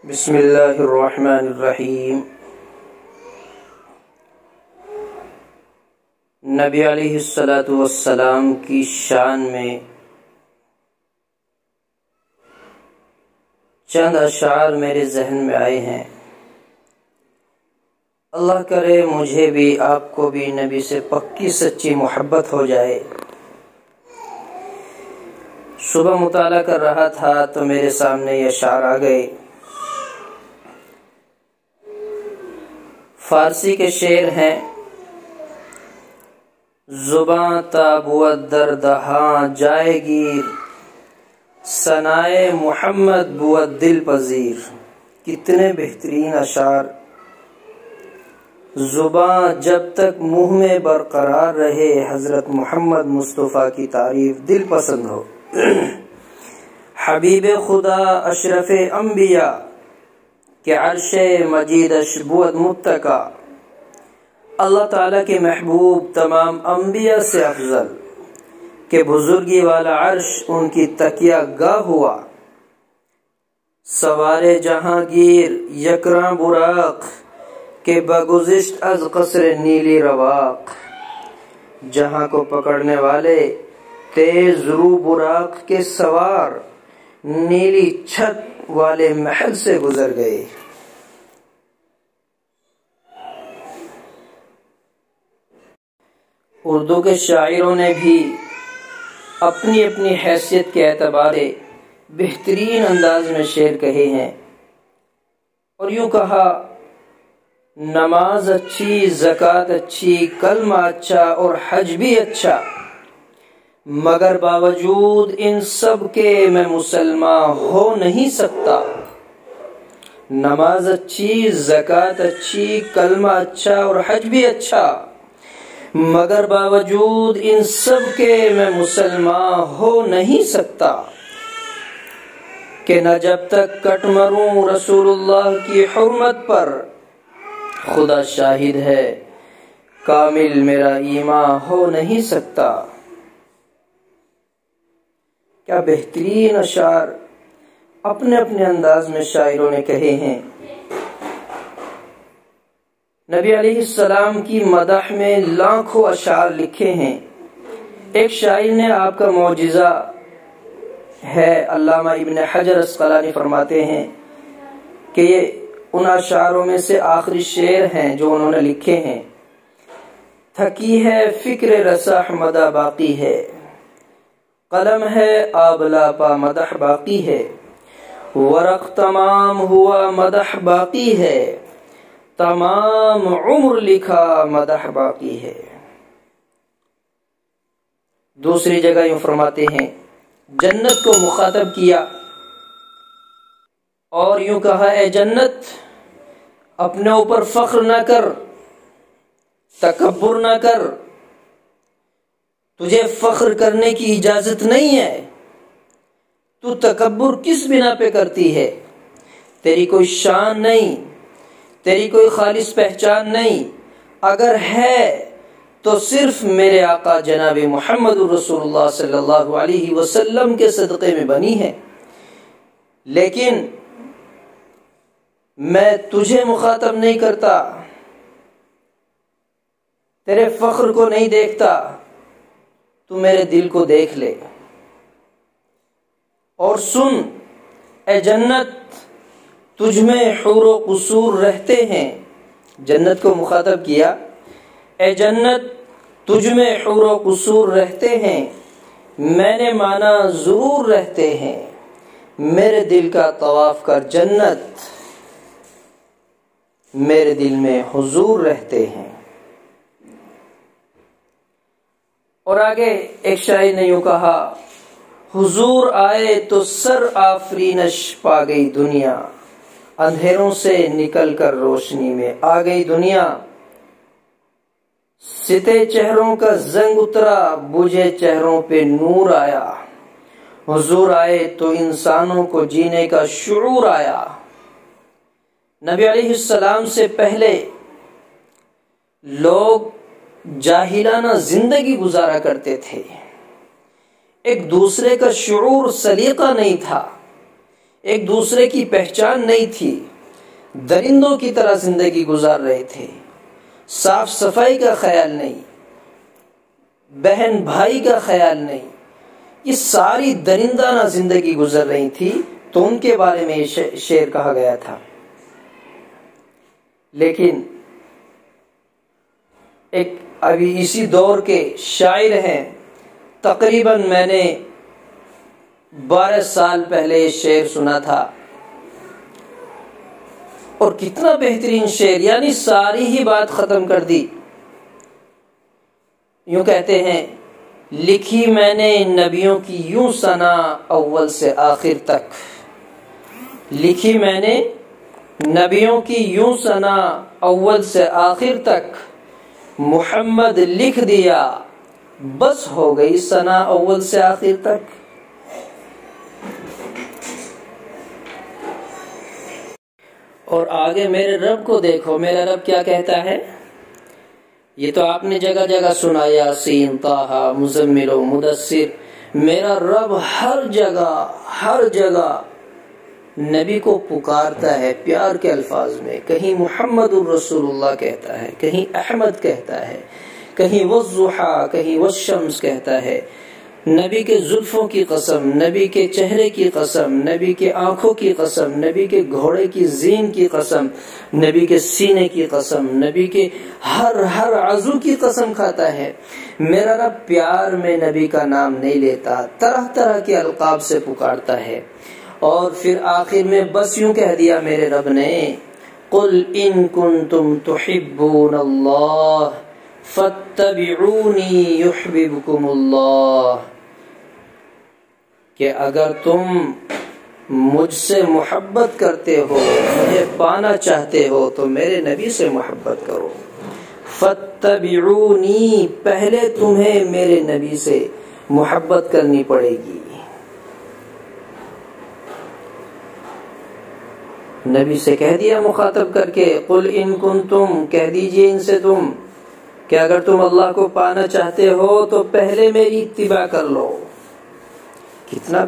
بسم اللہ الرحمن الرحیم۔ نبی علیہ الصلاۃ والسلام کی شان میں چند اشعار میرے ذہن میں آئے ہیں۔ اللہ کرے مجھے بھی آپ کو بھی نبی سے پکی سچی محبت ہو جائے۔ صبح مطالعہ کر رہا تھا تو میرے سامنے یہ اشعار آ گئے۔ فارسی کے شعر ہیں: زباں تا بود در دہاں جائے گیر، ثنائے محمد بود دل پذیر۔ کتنے بہترین اشعار! زباں جب تک منہ میں برقرار رہے حضرت محمد مصطفیٰ کی تعریف دل پسند ہو۔ حبیب خدا اشرف انبیاء کہ عرش مجیدش بود متکا۔ اللہ تعالیٰ کے محبوب تمام انبیاء سے افضل کہ بزرگی والا عرش ان کی تکیہ گاہ ہوا۔ سوار جہانگیر یکراں براق کہ بگذشت از قصر نیلی رواق۔ جہاں کو پکڑنے والے تیز رو براق کے سوار نیلی چھت والے محل سے گزر گئے۔ اردو کے شاعروں نے بھی اپنی اپنی حیثیت کے اعتبار سے بہترین انداز میں شعر کہے ہیں، اور یوں کہا: نماز اچھی، زکوٰۃ اچھی، کلمہ اچھا اور حج بھی اچھا، مگر باوجود ان سب کے میں مسلمان ہو نہیں سکتا۔ نماز اچھی، زکوٰۃ اچھی، کلمہ اچھا اور حج بھی اچھا، مگر باوجود ان سب کے میں مسلمان ہو نہیں سکتا۔ کہ نہ جب تک کٹ مروں رسول اللہ کی حرمت پر، خدا شاہد ہے کامل میرا ایمان ہو نہیں سکتا۔ کیا بہترین اشعار اپنے اپنے انداز میں شاعروں نے کہے ہیں۔ نبی علیہ السلام کی مدح میں لاکھوں اشعار لکھے ہیں۔ ایک شاعر نے آپ کا معجزہ ہے، علامہ ابن حجر عسقلانی فرماتے ہیں کہ یہ ان اشعاروں میں سے آخری شعر ہیں جو انہوں نے لکھے ہیں: تھکی ہے فکر رسا مدح باقی ہے، قلم ہے آبلا پا مدح باقی ہے، ورق تمام ہوا مدح باقی ہے، تمام عمر لکھا مدح باقی ہے۔ دوسری جگہ یوں فرماتے ہیں: جنت کو مخاطب کیا اور یوں کہا: اے جنت، اپنے اوپر فخر نہ کر، تکبر نہ کر، تجھے فخر کرنے کی اجازت نہیں ہے۔ تو تکبر کس بنا پہ کرتی ہے؟ تیری کوئی شان نہیں، تیری کوئی خالص پہچان نہیں، اگر ہے تو صرف میرے آقا جناب محمد رسول اللہ صلی اللہ علیہ وسلم کے صدقے میں بنی ہے۔ لیکن میں تجھے مخاطب نہیں کرتا، تیرے فخر کو نہیں دیکھتا، تو میرے دل کو دیکھ لے اور سن۔ اے جنت، تجھ میں حور و قصور رہتے ہیں۔ جنت کو مخاطب کیا: اے جنت، تجھ میں حور و قصور رہتے ہیں، میں نے مانا ضرور رہتے ہیں، میرے دل کا طواف کر جنت، میرے دل میں حضور رہتے ہیں۔ اور آگے ایک شاعر نے یوں کہا: حضور آئے تو سر آفرینش پا گئی دنیا، اندھیروں سے نکل کر روشنی میں آ گئی دنیا، ستے چہروں کا زنگ اترا، بجھے چہروں پہ نور آیا، حضور آئے تو انسانوں کو جینے کا شعور آیا۔ نبی علیہ السلام سے پہلے لوگ جاہلانہ زندگی گزارا کرتے تھے، ایک دوسرے کا شعور سلیقہ نہیں تھا، ایک دوسرے کی پہچان نہیں تھی، درندوں کی طرح زندگی گزار رہے تھے، صاف صفائی کا خیال نہیں، بہن بھائی کا خیال نہیں، یہ ساری درندانہ زندگی گزر رہی تھی، تو ان کے بارے میں یہ شعر کہا گیا تھا۔ لیکن ایک ابھی اسی دور کے شاعر ہیں، تقریباً میں نے 12 سال پہلے یہ شعر سنا تھا، اور کتنا بہترین شعر، یعنی ساری ہی بات ختم کر دی۔ یوں کہتے ہیں، لکھی میں نے نبیوں کی یوں ثنا اول سے آخر تک، لکھی میں نے نبیوں کی یوں ثنا اول سے آخر تک، محمد لکھ دیا بس ہو گئی ثنا اول سے آخر تک۔ اور آگے میرے رب کو دیکھو، میرا رب کیا کہتا ہے، یہ تو آپ نے جگہ جگہ سنا، یاسین، طٰہٰ، مزمل و مدثر۔ میرا رب ہر جگہ نبی کو پکارتا ہے پیار کے الفاظ میں، کہیں محمد الرسول اللہ کہتا ہے، کہیں احمد کہتا ہے، کہیں والضحیٰ، کہیں والشمس کہتا ہے۔ نبی کے زلفوں کی قسم، نبی کے چہرے کی قسم، نبی کے آنکھوں کی قسم، نبی کے گھوڑے کی زین کی قسم، نبی کے سینے کی قسم، نبی کے ہر عضو کی قسم کھاتا ہے۔ میرا رب پیار میں نبی کا نام نہیں لیتا، طرح طرح کے القاب سے پکارتا ہے، اور پھر آخر میں بس یوں کہہ دیا میرے رب نے، قل ان کنتم تحبون اللہ فاتبعونی یحببکم اللہ، کہ اگر تم مجھ سے محبت کرتے ہو، مجھے پانا چاہتے ہو، تو میرے نبی سے محبت کرو۔ فاتبعونی، پہلے تمہیں میرے نبی سے محبت کرنی پڑے گی۔ نبی سے کہہ دیا مخاطب کر کے، قل ان کنتم، کہہ دیجئے ان سے تم کہ اگر تم اللہ کو پانا چاہتے ہو تو پہلے میری اتباع کر لو۔ کتنا